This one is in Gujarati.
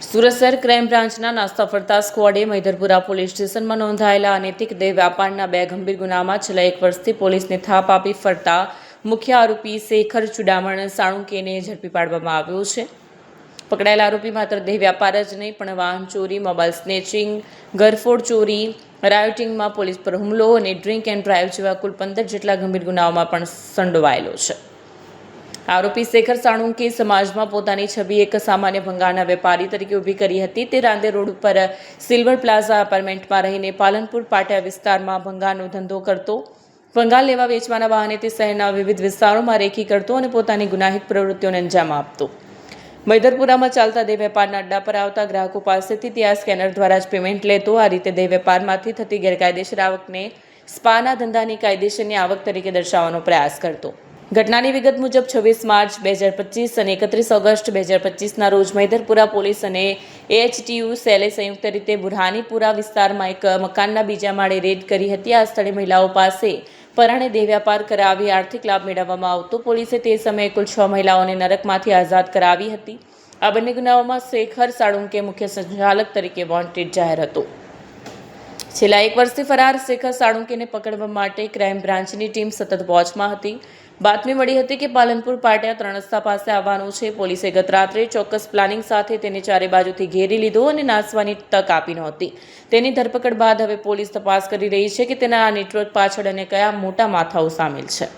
સુરત શહેર ક્રાઇમ બ્રાન્ચના નાસ્તા ફરતા સ્ક્વોડે મૈદરપુરા પોલીસ સ્ટેશનમાં નોંધાયેલા અનૈતિક દેહ વ્યાપારના 2 ગંભીર ગુનામાં છેલ્લા 1 વર્ષથી પોલીસને થાપ આપી ફરતા મુખ્ય આરોપી શેખર ચુડામણ સાણુકેને ઝડપી પાડવામાં આવ્યો છે. પકડાયેલા આરોપી માત્ર દેહ વ્યાપાર જ નહીં પણ વાહન ચોરી, મોબાઈલ સ્નેચિંગ, ઘરફોડ ચોરી, રાયોટિંગમાં પોલીસ પર હુમલો અને ડ્રિંક એન્ડ ડ્રાઈવ જેવા કુલ 15 જેટલા ગંભીર ગુનાઓમાં પણ સંડોવાયેલો છે. આરોપી શેખર સાણુકે સમાજમાં પોતાની છબી એક સામાન્ય ભંગારના વેપારી તરીકે ઊભી કરી હતી. તે રાંદેર રોડ ઉપર સિલ્વર પ્લાઝા એપાર્ટમેન્ટમાં રહીને પાલનપુર પાટિયા વિસ્તારમાં ભંગારનો ધંધો કરતો. ભંગાર લેવા વેચવાના બહાને તે શહેરના વિવિધ વિસ્તારોમાં રેકી કરતો અને પોતાની ગુનાહિત પ્રવૃત્તિઓને અંજામ આપતો. મૈદરપુરામાં ચાલતા દેહ વેપારના અડ્ડા પર આવતા ગ્રાહકો પાસેથી તે આ સ્કેનર દ્વારા જ પેમેન્ટ લેતો. આ રીતે દેહ વેપારમાંથી થતી ગેરકાયદેસર આવકને સ્પાના ધંધાની કાયદેસરની આવક તરીકે દર્શાવવાનો પ્રયાસ કરતો. ઘટનાની વિગત મુજબ 26 માર્ચ 2025 અને 31 ઓગસ્ટ 2025ના રોજ મૈદરપુરા પોલીસ અને એએચટીયુ સેલે સંયુક્ત રીતે બુરહાનીપુરા વિસ્તારમાં એક મકાનના બીજા માળે રેડ કરી હતી. આ સ્થળે મહિલાઓ પાસે પરાણે દેહ વ્યાપાર કરાવી આર્થિક લાભ મેળવવામાં આવતો. પોલીસે તે સમયે કુલ 6 મહિલાઓને નરકમાંથી આઝાદ કરાવી હતી. આ બંને ગુનાઓમાં શેખર સાણુકે મુખ્ય સંચાલક તરીકે વોન્ટેડ જાહેર હતો. છેલ્લા 1 વર્ષથી ફરાર શેખર સાણુકેને પકડવા માટે ક્રાઇમ બ્રાન્ચની ટીમ સતત વોચમાં હતી. બાતમી મળી હતી કે પાલનપુર પાટિયા 3 રસ્તા પાસે આવવાનો છે. પોલીસે ગત રાત્રે ચોક્કસ પ્લાનિંગ સાથે તેને ચારે બાજુથી ઘેરી લીધો અને નાસવાની તક આપી નહોતી. તેની ધરપકડ બાદ હવે પોલીસ તપાસ કરી રહી છે કે તેના આ નેટવર્ક પાછળ અને કયા મોટા માથાઓ સામેલ છે.